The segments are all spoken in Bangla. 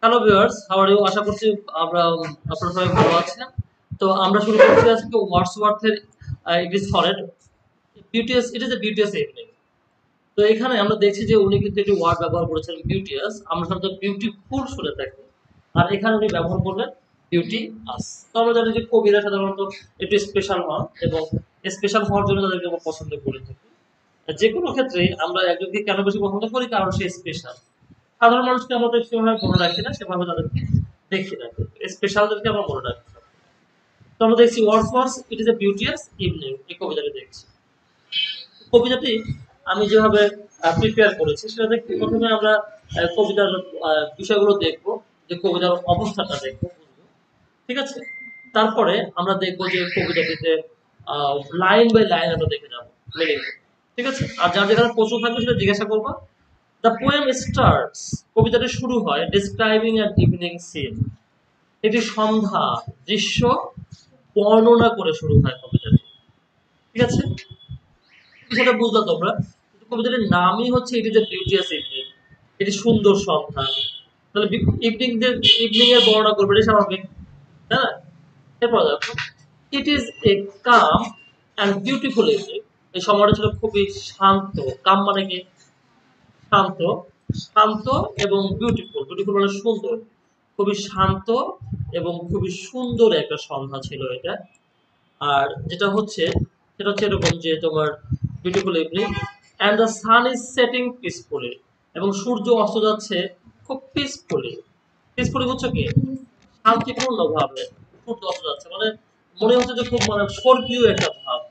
Hello viewers, how are you? আশা করছি আমরা আপনারা সবাই ভালো আছেন। তো আমরা শুরু করছি আজকে ওয়ার্ডসওয়ার্থের it is sonnet beauteous. It is a beauteous evening. তো এখানে আমরা দেখছি যে উনি কিন্তু একটি ওয়ার্ড ব্যবহার করেছেন বিউটিয়াস। আমরা সাধারণত বিউটিফুল শুনে থাকি, আর এখানে উনি ব্যবহার করলেন বিউটি আস। তো আমরা জানি যে কবিরা সাধারণত একটু স্পেশাল হন এবং স্পেশাল হওয়ার জন্য তাদেরকে আমরা পছন্দ করে থাকি। যে কোনো ক্ষেত্রে আমরা একজনকে কেন বেশি পছন্দ করি? কারণ সে স্পেশাল। সাধারণ মানুষকে আমাদের সেভাবে মনে রাখি না, সেভাবে তাদেরকে দেখি না, স্পেশালদেরকে আমরা মনে রাখি। তো আমরা দেখছি Wordsworth it is a beauteous evening, এই কবিতাটি দেখছি। কবিতাটি আমি যেভাবে প্রিপেয়ার করেছি সেটা দেখতে প্রথমে আমরা কবিতার বিষয়গুলো দেখবো, যে কবিতার অবস্থাটা দেখবো, বুঝবো, ঠিক আছে। তারপরে আমরা দেখবো যে কবিতাটিতে লাইন বাই লাইন আমরা দেখে যাবো মিনিং, ঠিক আছে। আর যার যেখানে প্রশ্ন থাকবে সেটা জিজ্ঞাসা করবো। The poem starts, কবিতাটি শুরু হয় describing an evening scene, এটি সন্ধ্যা দৃশ্য বর্ণনা করে শুরু হয় কবিতাটি, ঠিক আছে। সেটা বুঝলা তোমরা? কবিতাটির নামই হচ্ছে ইট ইজ এ বিউটিয়াস ইভিনিং, এটি সুন্দর সন্ধ্যা। তাহলে ইভিনিং এর বর্ণনা করবে, এটা স্বাভাবিক, তাই না? এরপর দেখো, it is a calm and beautiful evening, এই সময়টা ছিল খুবই শান্ত। কাম মানে কি? শান্ত। শান্ত এবং বিউটিফুল, বিউটিফুল মানে সুন্দর। খুবই শান্ত এবং খুবই সুন্দর একটা সন্ধ্যা ছিল এটা। আর যেটা হচ্ছে সেটা হচ্ছে এরকম যে তোমার beautiful evening and the sun is setting peacefully, এবং সূর্য অস্ত যাচ্ছে খুব পিসফুলি। পিসফুলি হচ্ছে কি? শান্তিপূর্ণ ভাবে সূর্য অস্ত যাচ্ছে, মানে মনে হচ্ছে যে খুব মানে স্বর্গীয় একটা ভাব।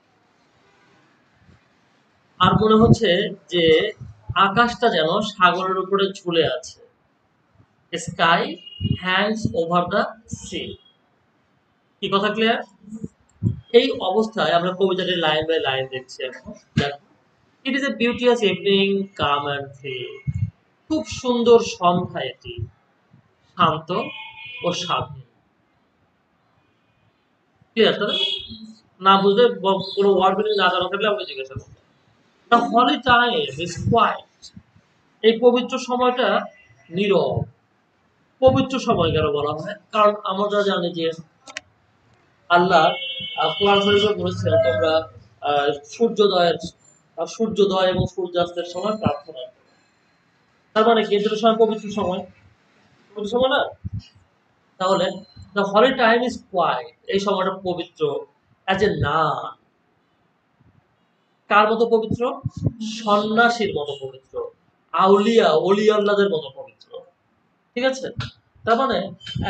আর মনে হচ্ছে যে আকাশটা যেন সাগরের উপরে ঝুলে আছে। Sky Hanks over the C. কি কথা ক্লিয়ার? এই অবস্থায় আমরা কবিতাটির লাইন বাই লাইন দেখছি এখন। দেখো, it is a beauteous evening calm and free, খুব সুন্দর সন্ধ্যা এটি, শান্ত ও স্বাধীন। ক্লিয়ার? তাহলে না বুঝলে কোনো ওয়ার্ড মিনিং না জানা থাকলে আমাকে জিজ্ঞাসা করবো। The holy time is quiet, এই পবিত্র সময়টা নীরব। পবিত্র সময় কেন বলা হয়? কারণ আমরা জানি যে আল্লাহ কোরআন শরীফে বলেছেন তোমরা সূর্যোদয়ের সূর্যোদয় এবং সূর্যাস্তের সময় প্রার্থনা করো। তার মানে কি? এদের সময় পবিত্র সময়, পবিত্র সময় না? তাহলে the holy time is quiet, এই সময়টা পবিত্র অ্যাজ এ না। কার মতো পবিত্র? সন্ন্যাসীর মতো পবিত্র, আউলিয়া ওলি আল্লাহদের মতো পবিত্র, ঠিক আছে। তার মানে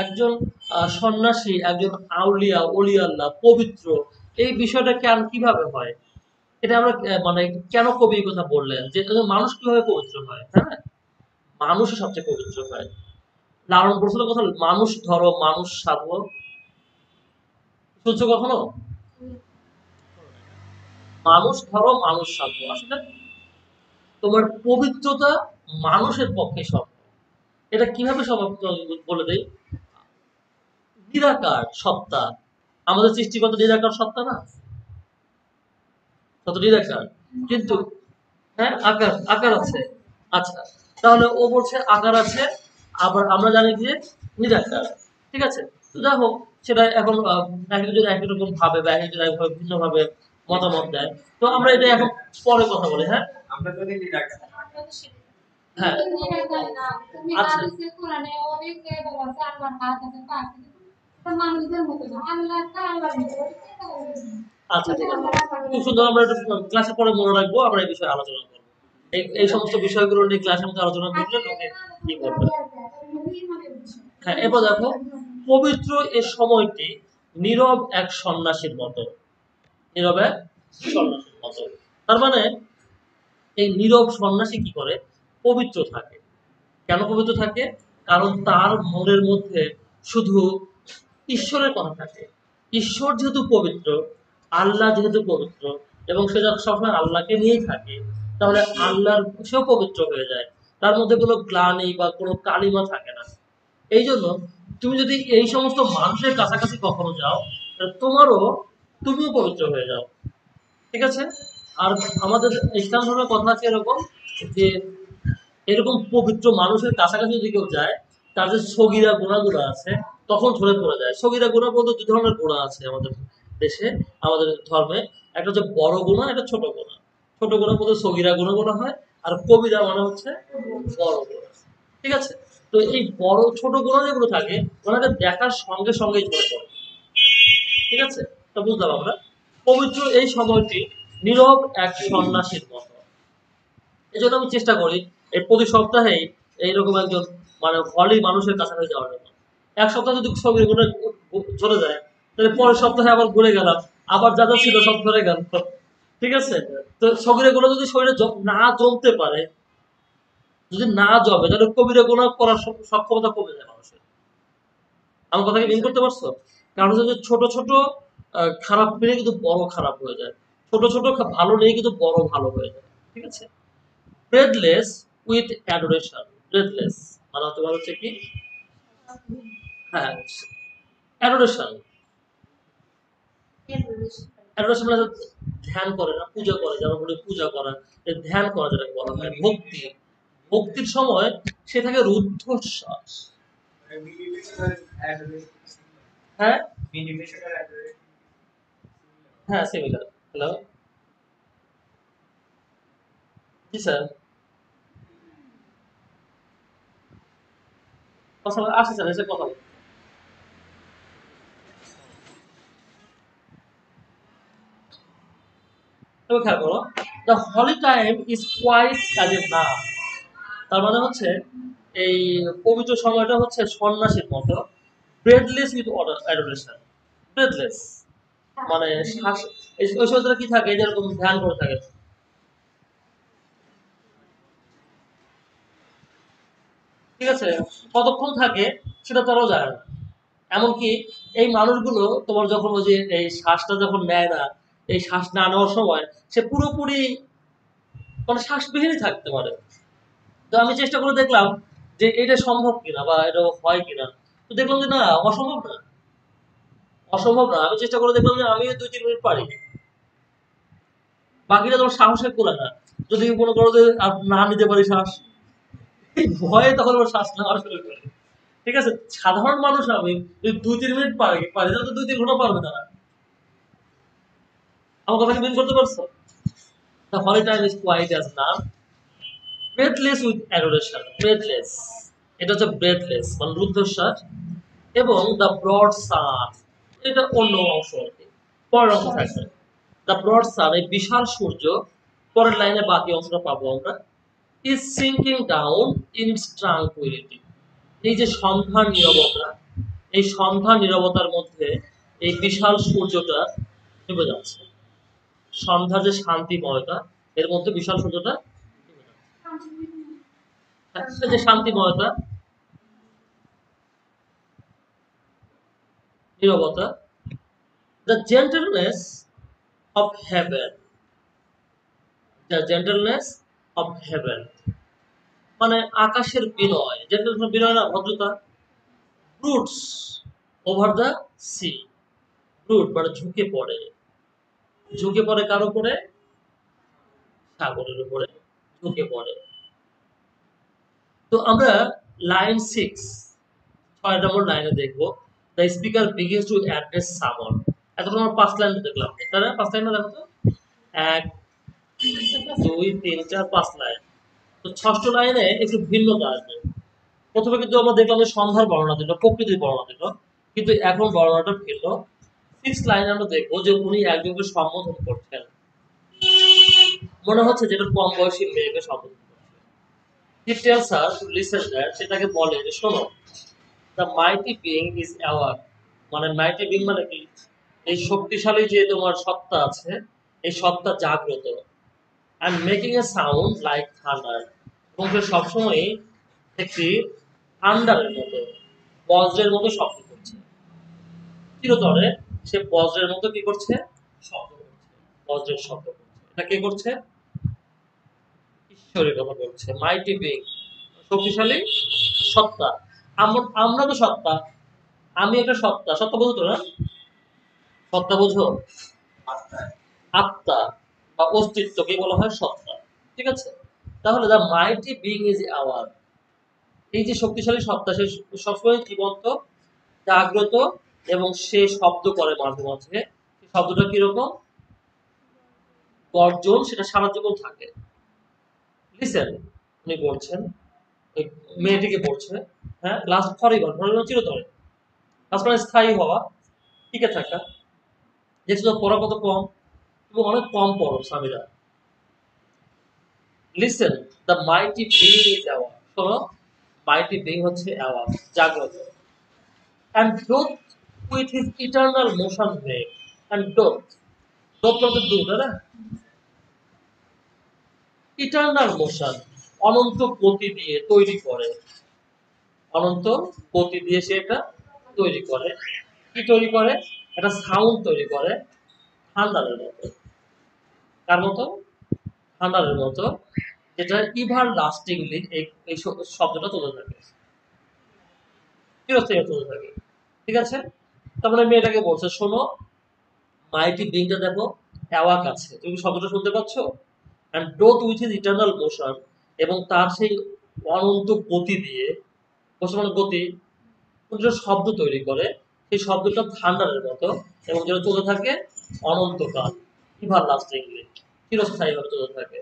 একজন সন্ন্যাসী, একজন আউলিয়া ওলি আল্লাহ পবিত্র, এই বিষয়টা কেন কিভাবে হয়? এটা আমরা মানে কেন কবি এই কথা বললেন যে মানুষ কিভাবে পবিত্র হয়? হ্যাঁ, মানুষই সবচেয়ে পবিত্র হয়। লালন বলছিল কথা, মানুষ ধরো মানুষ সাধো, শুনছো কখনো? মানুষ ধরো মানুষ সাধো, আসলে তোমার পবিত্রতা মানুষের পক্ষে সম্ভব। এটা কিভাবে সম্ভব বলে দেই। নিরাকার সত্তা, আমাদের সৃষ্টিগত নিরাকার সত্তা না? কত নিরাকার, কিন্তু হ্যাঁ আকার আকার আছে। আচ্ছা, তাহলে ও বলছে আকার আছে, আবার আমরা জানি যে নিরাকার, ঠিক আছে। তো যাই হোক, সেটা এখন একজন একরকম ভাবে বা একজন একভাবে ভিন্ন ভাবে মতামত দেয়। তো আমরা এটা এখন পরে কথা বলি। হ্যাঁ, আমরা যদি নিরাকার, হ্যাঁ আচ্ছা আচ্ছা, ঠিক আছে। খুব সুন্দর, আমরা একটু ক্লাসে পরে মনে রাখবো, আমরা এই বিষয়ে আলোচনা করবো। এই সমস্ত বিষয়গুলো নিয়ে ক্লাসের মধ্যে আলোচনা করলে লোকে কি করবে। হ্যাঁ, এবার দেখো, পবিত্র এ সময়টি নীরব এক সন্ন্যাসীর মতো, নীরব এক সন্ন্যাসীর মতো। তার মানে এই নীরব সন্ন্যাসী কি করে? পবিত্র থাকে। কেন পবিত্র থাকে? কারণ তার মনের মধ্যে শুধু ঈশ্বরের কথা থাকে। ঈশ্বর যেহেতু পবিত্র, আল্লাহ যেহেতু পবিত্র, এবং সে সবসময় আল্লাহকে নিয়েই থাকে, তাহলে আল্লাহর সেও পবিত্র হয়ে যায়। তার মধ্যে কোনো গ্লানি বা কোনো কালিমা থাকে না। এই জন্য তুমি যদি এই সমস্ত মানুষের কাছাকাছি কখনো যাও, তুমিও পবিত্র হয়ে যাও, ঠিক আছে। আর আমাদের ইসলাম ধর্মের কথা আছে এরকম, যে এরকম পবিত্র মানুষের কাছাকাছি যদি কেউ যায়, তার যে সগীরা গুণাগুলো আছে তখন ঝরে পড়ে যায়। সগীরা গুণা বলতে দুই ধরনের গুণা আছে আমাদের দেশে, আমাদের ধর্মে। একটা হচ্ছে বড় গুণা, একটা ছোট গুণা। ছোট গুণা বলতে সগীরা গুণা বলা হয়, আর কবিরা মানে হচ্ছে বড় গুণা। ঠিক আছে? তো এই বড় ছোট গুণা যেগুলো থাকে ওনাকে দেখার সঙ্গে সঙ্গেই ঝরে পড়ে। ঠিক আছে? তো বুঝলাম আমরা। পবিত্র এই সময়টি নীরব এক সন্ন্যাসীর মতো। এজন্য আমি চেষ্টা করি এই প্রতি সপ্তাহেই এইরকম একজন মানে হলি মানুষের কাছাকাছি যাওয়ার জন্য। এক সপ্তাহ যদি ছবি গুলো চলে যায়, তাহলে পরের সপ্তাহে আবার ঘুরে গেলাম, আবার যা যা ছিল সব ধরে গেল। ঠিক আছে? তো শরীরে গুলো যদি শরীরে না জমতে পারে, যদি না জমে, তাহলে কবিরা গুণা করার সক্ষমতা কমে যায় মানুষের। আমার কথা কি মিন করতে পারছো? কারণ হচ্ছে যে ছোট ছোট খারাপ মিলে কিন্তু বড় খারাপ হয়ে যায়, ছোট ছোট ভালো নিয়ে কিন্তু বড় ভালো হয়ে যায়। ঠিক আছে? ব্রেডলেস উইথ অ্যাডোরেশন। ব্রেডলেস মানে তোমার হচ্ছে কি, হ্যাঁ, অ্যাডোরেশন। অ্যাডোরেশন মানে ধ্যান করে না, পূজা করে, যেমন বলি পূজা করা, ধ্যান করা যেটাকে বলা হয় ভক্তি। ভক্তির সময় সে থাকে রুদ্ধশ্বাস। হ্যাঁ, হ্যাঁ, সিমিলার। হ্যালো, জি স্যার। কথা আসে স্যার, এসে কথা বলুন। তবে খেয়াল করো, the holy time is quiet as a nun. তার মানে হচ্ছে এই পবিত্র সময়টা হচ্ছে সন্ন্যাসীর মতো। ব্রেডলেস উইথ অ্যাডোরেশন। ব্রেডলেস মানে শ্বাস, ওই সময়টা কি থাকে, যেরকম ধ্যান করে থাকে। ঠিক আছে? কতক্ষণ থাকে সেটা তারাও জানে না। এমনকি এই মানুষগুলো তোমার যখন ওই যে এই শ্বাসটা যখন নেয় না, এই শ্বাস না নেওয়ার সময় সে পুরোপুরি মানে শ্বাসবিহীনই থাকতে পারে। তো আমি চেষ্টা করে দেখলাম যে এটা সম্ভব কিনা বা এটা হয় কিনা। তো দেখলাম যে না, অসম্ভব না। অসম্ভব না। আমি চেষ্টা করে দেখলাম যে আমিও 2-3 মিনিট পারি। বাকিটা তোমার সাহসের কুলায় না। যদি মনে করো যে না নিতে পারি শ্বাস, এই ভয়ে তখন আমার শ্বাস নেওয়া শুরু করে। ঠিক আছে? সাধারণ মানুষ আমি যদি 2-3 মিনিট পারি পারি, তাহলে তো 2-3 ঘন্টা পারবে তারা। আমার কথা কি মিন করতে পারছো? The holy time is quiet as now, breathless with adoration. Breathless, এটা হচ্ছে breathless মানে রুদ্ধশ্বাস। এবং দ্য ব্রড সান, এটা অন্য অংশ আর কি, পরের অংশ থাকবে। দ্য ব্রড সান, এই বিশাল সূর্য, পরের লাইনে বাকি অংশটা পাবো আমরা। Is sinking down in it's tranquility. এই যে সন্ধ্যার নীরবতা, এই সন্ধ্যার নীরবতার মধ্যে এই বিশাল সূর্যটা নেমে যাচ্ছে। সন্ধ্যার যে শান্তিময়তা, এর মধ্যে বিশাল সূর্যটা নেমে যাচ্ছে। যে শান্তিময়তা, নীরবতা। The gentleness of heaven. The gentleness of heaven মানে আকাশের বিনয়। জেন্টলনেস বিনয় না, ভদ্রতা। Broods over the sea. Brood মানে ঝুঁকে পড়ে। ঝুঁকে পড়ে কার উপরে? সাগরের উপরে ঝুঁকে পড়ে। তো আমরা লাইন 6 লাইনে দেখবো, the speaker begins to address সামন। এখন আমরা 5 লাইন দেখলাম, তাই না? 5 লাইন দেখো তো, 1, 2, 3, 4, 5 লাইন। তো ষষ্ঠ লাইনে একটু ভিন্নতা আসবে। প্রথমে কিন্তু আমরা দেখলাম যে সন্ধ্যার বর্ণনা দিল, প্রকৃতির বর্ণনা দিল, কিন্তু এখন বর্ণনাটা ভিন্ন। 6 লাইনে আমরা দেখবো যে উনি একজনকে সম্বোধন করছেন। মনে হচ্ছে যেটা কম বয়সী মেয়েকে সম্বোধন করছেন। He tells her to listen that, সেটাকে বলে যে শোনো, the mighty being is aware। মানে mighty being মানে কি? এই শক্তিশালী যে তোমার সত্তা আছে, এই সত্তা জাগ্রত। and making a sound like thunder। এবং সে সবসময় একটি থান্ডারের মতো, বজ্রের মতো শব্দ করছে। চিরতরে সে বজ্রের মতো কি করছে? শব্দ করছে। বজ্রের শব্দ করছে। এটা কে করছে? ঈশ্বরের কথা বলছে। মাইটি বিং, শক্তিশালী সত্তা। আমরা তো সত্তা। আমি একটা সত্তা। সত্তা বোঝো তো না? সত্তা বোঝো? আত্মা বা অস্তিত্বকে বলা হয় সত্তা। ঠিক আছে? তাহলে the mighty being is our. এই যে শক্তিশালী সত্তা, সে সবসময় জীবন্ত, জাগ্রত, এবং সে শব্দ করে মাঝে মাঝে। শব্দটা কিরকম? গর্জন, সেটা সারা জীবন থাকে। লিসেন, উনি বলছেন, ওই মেয়েটিকে বলছে, হ্যাঁ, লাস্ট ফরএভার, ফরএভার চিরতরে, লাস্ট মানে স্থায়ী হওয়া, টিকে থাকা। দেখছো তো পড়া কত কম, এবং অনেক কম পড়ো স্বামীরা। Listen, the mighty being is aware, শোনো, মাইটি বিং হচ্ছে অ্যাওয়ার, জাগ্রত, and doth with his eternal motion make, and doth বলতে do, তাই না? ইটার্নাল মোশন, অনন্ত গতি দিয়ে তৈরি করে, অনন্ত গতি দিয়ে সে এটা তৈরি করে। কি তৈরি করে? একটা সাউন্ড তৈরি করে থান্ডারের মতো। কার মতো? থান্ডারের মতো, যেটা ইভার লাস্টিংলি এই শব্দটা চলে থাকে, চিরস্থায়ী চলে থাকে। ঠিক আছে? তারপরে মেয়েটাকে বলছে, শোনো, মাইটি বিংটা দেখো, অ্যাওয়াক আছে, তুমি শব্দটা শুনতে পাচ্ছ? And doth with his eternal motion, এবং তার সেই অনন্ত গতি দিয়ে, মোশন মানে গতি, যেটা শব্দ তৈরি করে, সেই শব্দটা থান্ডারের মতো, এবং যেটা চলে থাকে অনন্তকাল, ইভার লাস্টিংলি, চিরস্থায়ীভাবে চলে থাকে।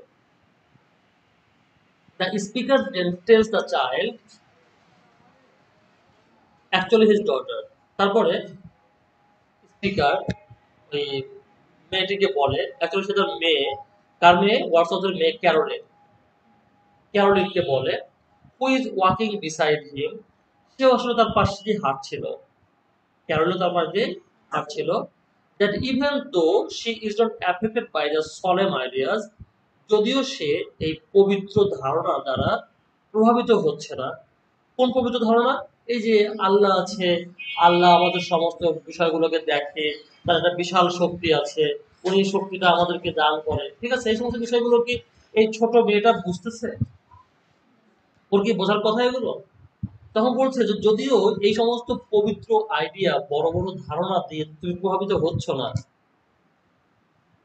The speaker then tells the child actually his daughter, তারপরে স্পিকার ওই মেয়েটিকে বলে, অ্যাকচুয়ালি সেটা মেয়ে, কার মেয়ে? ওয়াটসঅ্যাপের মেয়ে ক্যারোলিন, ক্যারোলিনকে বলে, who is walking beside him, সে আসলে তার পাশে দিয়ে হাঁটছিল, ক্যারোলিন তার পাশে দিয়ে হাঁটছিল, that even though she is not affected by the solemn ideas, যদিও সে এই পবিত্র ধারণা দ্বারা প্রভাবিত হচ্ছে না। কোন পবিত্র ধারণা? এই যে আল্লাহ আছে, আল্লাহ আমাদের সমস্ত বিষয়গুলোকে দেখে, তার একটা বিশাল শক্তি আছে, উনি শক্তিটা আমাদেরকে দান করে, ঠিক আছে, এই সমস্ত বিষয়গুলো কি এই ছোট মেয়েটা বুঝতেছে? ওর কি বোঝার কথা এগুলো? তখন বলছে যে যদিও এই সমস্ত পবিত্র আইডিয়া, বড় বড় ধারণা দিয়ে তুমি প্রভাবিত হচ্ছ না,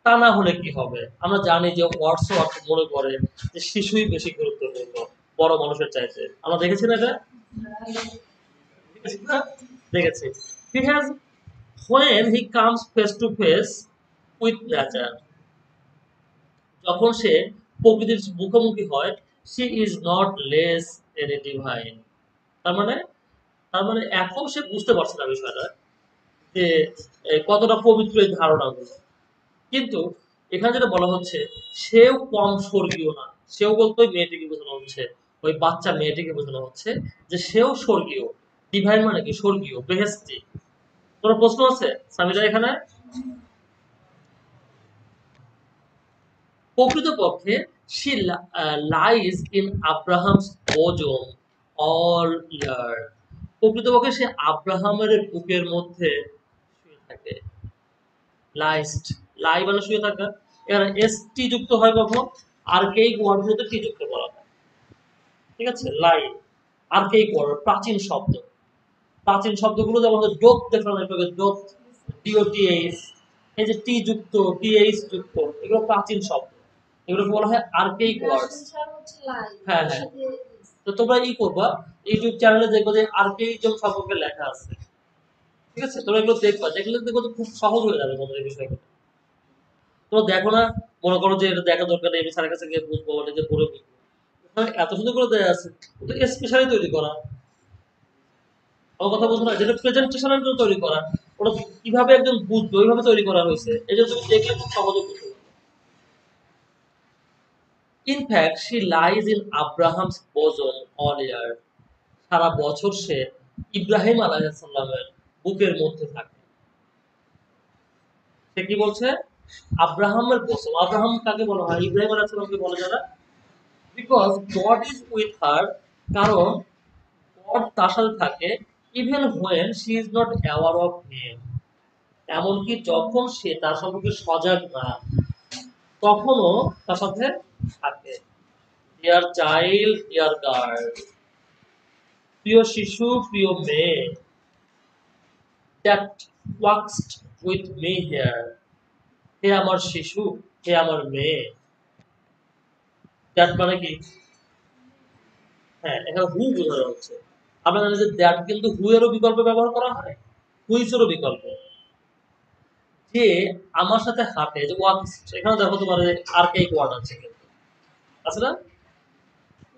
তা না হলে কি হবে? আমরা জানি যে ওয়াটসওয়ার্থ মনে করে যে শিশুই বেশি গুরুত্বপূর্ণ বড় মানুষের চাইতে। আমরা দেখেছি না এটা? দেখেছি না? দেখেছি। He has, when he comes face to face with nature, যখন সে প্রকৃতির মুখোমুখি হয়, she is not less than a divine, তার মানে, এখন সে বুঝতে পারছে না বিষয়টা, যে কতটা পবিত্র এই ধারণাগুলো। কিন্তু এখানে যেটা বলা হচ্ছে, সেও কম স্বর্গীয় না, সেও বলতে ওই মেয়েটিকে বোঝানো হচ্ছে, ওই বাচ্চা মেয়েটিকে বোঝানো হচ্ছে যে সেও স্বর্গীয়। ডিভাইন মানে কি? স্বর্গীয়, বেহেস্তি। কোনো প্রশ্ন আছে সামিরা এখানে? প্রকৃতপক্ষে she lies in Abraham's bosom all year, প্রকৃতপক্ষে সে আব্রাহামের বুকের মধ্যে শুয়ে থাকে। লাইস্ট, লাই মানে শুয়ে থাকা, এখানে এস টি যুক্ত হয় কখন? আর্কেইক ওয়ার্ডগুলোতে টি যুক্ত করা হয়। ঠিক আছে? লাই, আর্কেইক ওয়ার্ড, প্রাচীন শব্দ, প্রাচীন শব্দগুলো যেমন ডোপ দেখলাম একটু আগে, ডোপ, ডিওটিএইচ, এই যে টি যুক্ত, টিএইচ যুক্ত, এগুলো প্রাচীন শব্দ, এগুলোকে বলা হয় আর্কেইক ওয়ার্ডস। হ্যাঁ হ্যাঁ, তো তোমরা ই করবা, ইউটিউব চ্যানেলে দেখবো যে আর্কেইজম সম্পর্কে লেখা আছে। ঠিক আছে? তোমরা এগুলো দেখবা, দেখলে দেখবো যে খুব সহজ হয়ে যাবে তোমাদের এই বিষয়গুলো। তোমরা দেখো না, মনে করো যে এটা দেখা দরকার নেই, আমি স্যারের কাছে গিয়ে বুঝবো, নিজে পড়ে বুঝবো, ওখানে এত সুন্দর করে দেয়া আছে, ওটা স্পেশালি তৈরি করা। আমার কথা বুঝো না, যেটা প্রেজেন্টেশনের জন্য তৈরি করা, ওটা কিভাবে একজন বুঝবে ওইভাবে তৈরি করা হয়েছে, এই জন্য তুমি দেখলে খুব সহজে বুঝতে পারবে। In fact she lies in Abrams bosom all year, সারা বছর সে ইব্রাহিম আলাইহিস সালামের বুকের মধ্যে থাকে। সে কি বলছে? আব্রাহামের bosom, আব্রাহাম কাকে বলা হয়? ইব্রাহিম আলাইহিস সালামকে বলে যারা। Because god is with her, কারণ গড তার সাথে থাকে, even when she is not aware of him, এমনকি যখন সে তার সম্পর্কে সজাগ না, তখনও তার সাথে থাকে। ডিয়ার চাইল্ড, ডিয়ার গার্ল, প্রিয় শিশু, প্রিয় মেয়ে, that waxed with me here, হে আমার শিশু, হে আমার মেয়ে। দ্যাট মানে কি? হ্যাঁ, এখানে হু বোঝানো হচ্ছে। আমরা জানি যে দ্যাট কিন্তু হু এরও বিকল্প ব্যবহার করা হয়, হুইচেরও বিকল্প। যে আমার সাথে হাঁটে, যে ওয়াকস, এখানে দেখো তোমার আর্কাইক ওয়ার্ড আছে কিন্তু, আছে না?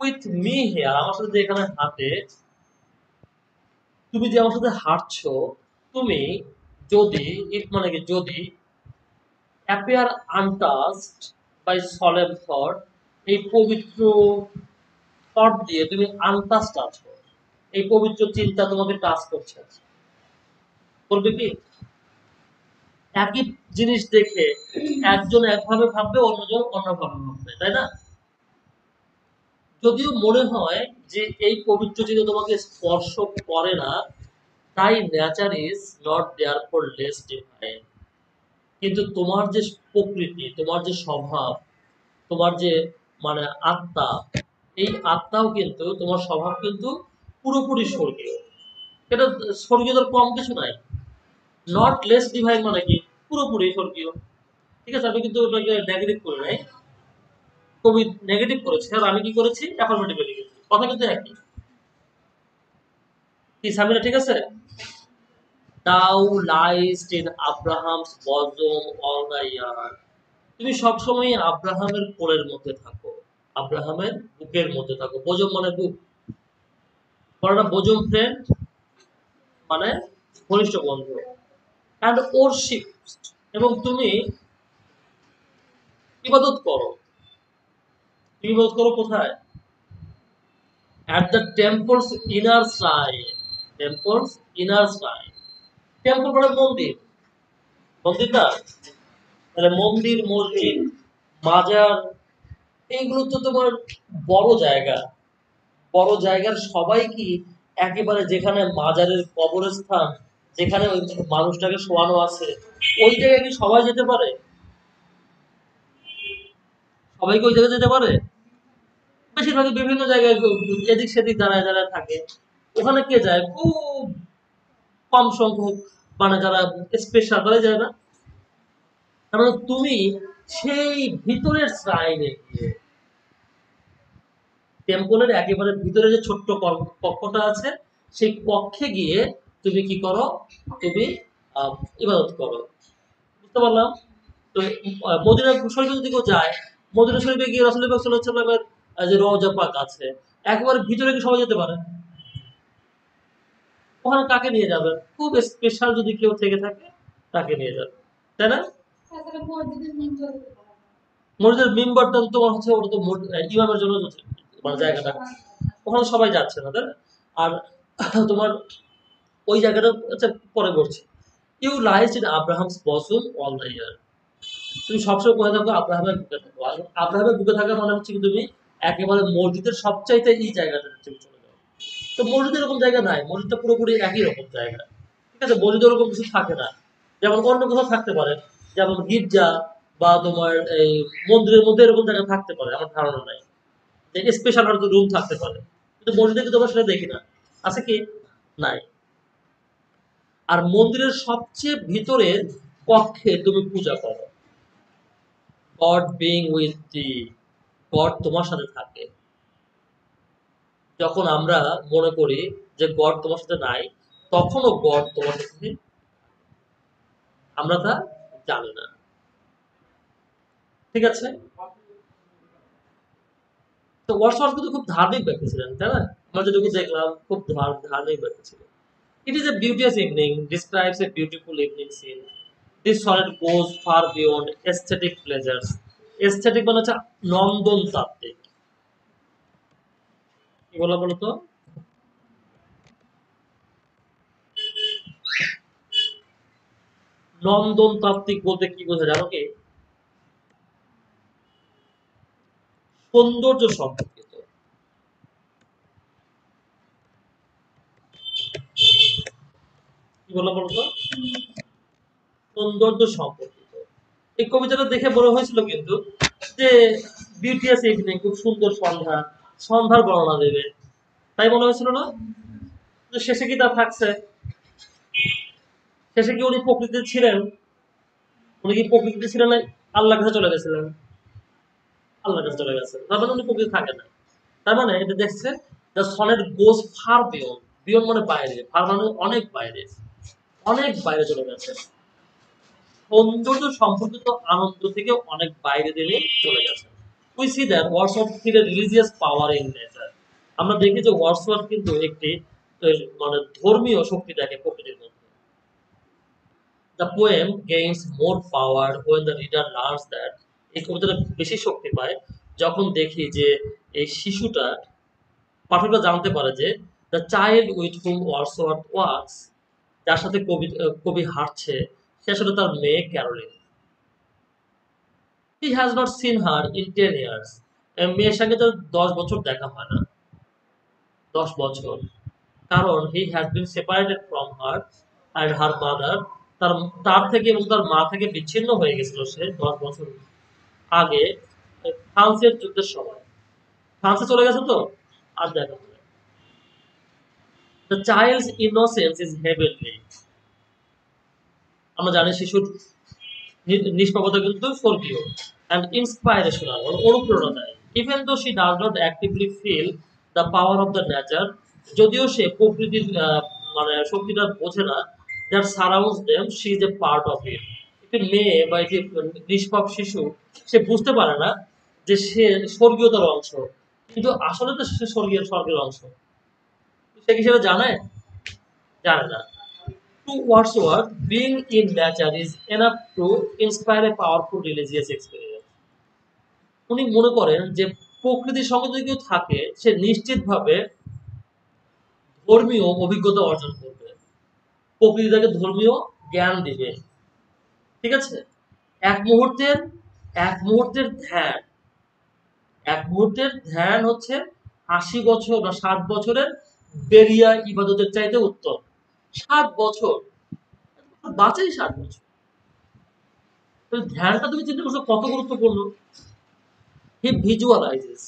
উইথ মি হিয়ার, আমার সাথে যে এখানে হাঁটে, তুমি যে আমার সাথে হাঁটছো, তুমি যদি, ইট মানে কি যদি, appear untouched by solemn thought, এই পবিত্র থট দিয়ে তুমি আনটাচড আছো, এই পবিত্র চিন্তা তোমাকে টাচ করছে, বলবে কি একই জিনিস দেখে একজন একভাবে ভাববে, অন্যজন অন্যভাবে ভাববে, তাই না? যদিও মনে হয় যে এই পবিত্র চিন্তা তোমাকে স্পর্শ করে না, তাই nature is not therefore less divine, কিন্তু তোমার যে প্রকৃতি, তোমার যে স্বভাব, তোমার যে মানে আত্মা, এই আত্মাও কিন্তু, তোমার স্বভাব কিন্তু পুরোপুরি স্বর্গীয়। এটা স্বর্গীয়তার কম কিছু নাই। নট লেস ডিভাইন মানে কি পুরোপুরি স্বর্গীয়। ঠিক আছে, আমি কিন্তু ওটাকে নেগেটিভ করে নাই, কবি নেগেটিভ করেছে আর আমি কি করেছি অ্যাফার্মেটিভ লিখেছি, কথা কিন্তু একই। কি সামিনা ঠিক আছে? Thou liest in Abraham's bosom all the year, তুমি সবসময় আব্রাহামের কোলের মধ্যে থাকো, আব্রাহামের বুকের মধ্যে থাকো। বোজম মানে বুক, পড়াটা বোজম ফ্রেন্ড মানে ঘনিষ্ঠ বন্ধু। অ্যান্ড ওরশিপ, এবং তুমি ইবাদত করো। তুমি ইবাদত করো কোথায়? At the temples inner side, temples inner side, temple মানে মন্দির, মন্দির না? তাহলে মন্দির, মসজিদ, মাজার, এইগুলো তো তোমার বড় জায়গা। বড় জায়গার সবাই কি একেবারে যেখানে মাজারের কবরস্থান, যেখানে ওই মানুষটাকে শোয়ানো আছে, ওই জায়গায় কি সবাই যেতে পারে? সবাই কি ওই জায়গায় যেতে পারে? বেশিরভাগই বিভিন্ন জায়গায় এদিক সেদিক দাঁড়ায় দাঁড়ায় থাকে। ওখানে কে যায়? খুব কম সংখ্যক, মানে যারা স্পেশাল তারা যায় না। কারণ তুমি সেই ভিতরের শ্রাইনে গিয়ে, টেম্পলের একেবারে ভিতরে যে ছোট্ট কক্ষটা আছে, সেই কক্ষে গিয়ে তুমি কি করো? তুমি ইবাদত করো। বুঝতে পারলাম? তো মদিনা শরীফে যদি কেউ যায়, মদিনা শরীফে গিয়ে রাসূল পাক সাল্লাল্লাহু আলাইহি ওয়াসাল্লামের যে রওজা পাক আছে, একেবারে ভিতরে কি সবাই যেতে পারে? ওখানে কাকে নিয়ে যাবেন? খুব স্পেশাল যদি কেউ থেকে থাকে তাকে নিয়ে যাবেন, তাই না? মসজিদের মিম্বরটা তো তোমার হচ্ছে, ওটা তো ইমামের জন্য মানে জায়গাটা, ওখানে সবাই যাচ্ছে না, তাই না? আর তোমার ওই জায়গাটা হচ্ছে, পরে বলছি, you lies in Abraham's bosom all the year, তুমি সবসময় কোথায় থাকো? আব্রাহামের বুকে থাকো। আর আব্রাহামের বুকে থাকা মানে হচ্ছে কি তুমি একেবারে মসজিদের সবচাইতে এই জায়গাটা তুমি চলে যাও। তো মসজিদের এরকম জায়গা নাই, মসজিদটা পুরোপুরি একই রকম জায়গা। ঠিক আছে, মসজিদে ওরকম কিছু থাকে না, যেমন অন্য কোথাও থাকতে পারে, যেমন গির্জা বা তোমার এই মন্দিরের মধ্যে এরকম জায়গা থাকতে পারে, আমার ধারণা নাই। স্পেশাল হয়তো রুম থাকতে পারে, কিন্তু মসজিদে কিন্তু আমরা সেটা দেখি না। আছে কি? নাই। আর মন্দিরের সবচেয়ে ভিতরের কক্ষে তুমি পূজা করো। God being with the, god তোমার সাথে থাকে। যখন আমরা মনে করি যে গড তোমার সাথে নাই, তখনও গড তোমার সাথে, আমরা তা জানি না। ঠিক আছে? তো ওয়ার্ডসওয়ার্থ কিন্তু খুব ধার্মিক ব্যক্তি ছিলেন, তাই না? আমরা যেটুকু দেখলাম খুব ধার্মিক ব্যক্তি ছিলেন। It is a beauteous evening, describes a beautiful evening scene. This sonnet goes far beyond aesthetic pleasures. Aesthetic মানে হচ্ছে নন্দন তাত্ত্বিক। কি বলা বলো তো? নন্দন তাত্ত্বিক বলতে কি বোঝা জানো কি? সৌন্দর্য সম্পর্কিত। কি বলা বলতো? সৌন্দর্য সম্পর্কিত। এই কবিতাটা দেখে মনে হয়েছিল কিন্তু যে বিউটিয়াস ইভিনিং, খুব সুন্দর সন্ধ্যা, সন্ধ্যার বর্ণনা দেবে, তাই মনে হয়েছিল না? তো শেষে কি তা থাকছে? শেষে কি উনি প্রকৃতিতে ছিলেন? উনি কি প্রকৃতিতে ছিলেন না আল্লাহর কাছে চলে গেছিলেন? আল্লাহর কাছে চলে গেছেন, তার মানে উনি প্রকৃতি থাকে না। তার মানে এটা দেখছে the sonnet goes far beyond, beyond মানে বাইরে, ফার মানে অনেক বাইরে, অনেক বাইরে চলে গেছে, সৌন্দর্য সম্পর্কিত আনন্দ থেকে অনেক বাইরে দিয়ে চলে গেছে। We see that Wordsworth feel a religious power in nature. আমরা দেখি যে ওয়ার্ডসওয়ার্থ কিন্তু একটি মানে ধর্মীয় শক্তি দেখে প্রকৃতির মধ্যে। The poem gains more power when the reader learns that, এই কবিতাটা বেশি শক্তি পায় যখন দেখি যে এই শিশুটা, পাঠকরা জানতে পারে যে the child with hmm Wordsworth wax, যার সাথে কবি হাঁটছে সে আসলে তার মেয়ে Caroline. He has not seen her in 10 years. মেয়ের সঙ্গে তার 10 বছর দেখা হয় না, 10 বছর, কারণ he has been separated from her and her mother, তার তার থেকে এবং তার মা থেকে বিচ্ছিন্ন হয়ে গেছিল সে 10 বছর আগে ফ্রান্সের যুদ্ধের সময়। ফ্রান্সে চলে গেছে তো আর দেখা হয় না। The child's innocence is heavenly. আমরা জানি শিশুর নিষ্পাপতা কিন্তু স্বর্গীয় and inspirational, অনুপ্রেরণা দেয়। Even though she does not actively feel the power of the nature, যদিও সে প্রকৃতির মানে শক্তিটা বোঝে না, that surrounds them, she is a part of it. একটি মেয়ে বা একটি নিষ্পাপ শিশু সে বুঝতে পারে না যে সে স্বর্গীয়তার অংশ, কিন্তু আসলে তো সে স্বর্গের অংশ। সে কি সেটা জানে? জানে না। To Wordsworth, being in nature is enough to inspire a powerful religious experience. উনি মনে করেন যে প্রকৃতির সঙ্গে যদি কেউ থাকে সে নিশ্চিতভাবে ধর্মীয় অভিজ্ঞতা অর্জন করবে, প্রকৃতি তাকে ধর্মীয় জ্ঞান দিবে। ঠিক আছে? এক মুহূর্তের ধ্যান, এক মুহূর্তের ধ্যান হচ্ছে 80 বছর বা 60 বছরের বেরিয়া ইবাদতের চাইতে উত্তম। 7 বছর বাঁচাই 7 বছর, ধ্যানটা তুমি চিন্তা করছো কত গুরুত্বপূর্ণ। হি ভিজুয়ালাইজেস,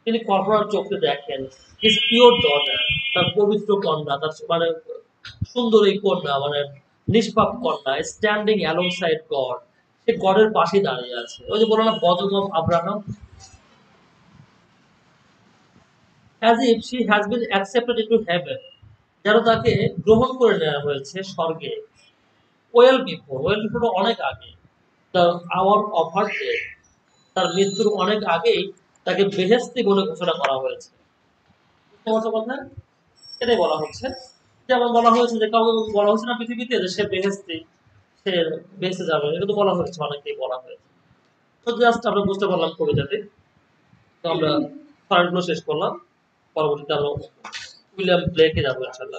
তিনি কল্পনার চোখে দেখেন হিজ পিওর ডটার, তার পবিত্র কন্যা, তার মানে সুন্দর এই কন্যা, মানে নিষ্পাপ কন্যা, স্ট্যান্ডিং অ্যালংসাইড গড, সে গডের পাশে দাঁড়িয়ে আছে। ওই যে বলো না bosom of Abraham, as if she has been accepted into heaven, যেন তাকে গ্রহণ করে নেওয়া হয়েছে স্বর্গে। ওয়েল বিফোর অনেক আগে, the hour of her death, তার মৃত্যুর অনেক আগেই তাকে বেহেশতি বলে ঘোষণা করা হয়েছে। কথা এটাই বলা হচ্ছে, যেমন বলা হয়েছে যে কাউকে বলা হচ্ছে না পৃথিবীতে যে সে বেহেশতি, সে বেঁচে যাবে, এটা তো বলা হয়েছে, অনেকেই বলা হয়েছে। তো জাস্ট আমরা বুঝতে পারলাম কবিতাতে। তো আমরা পয়েন্টগুলো শেষ করলাম, পরবর্তীতে আমরা উইলিয়াম ব্লেকে যাবো ইনশাল্লাহ।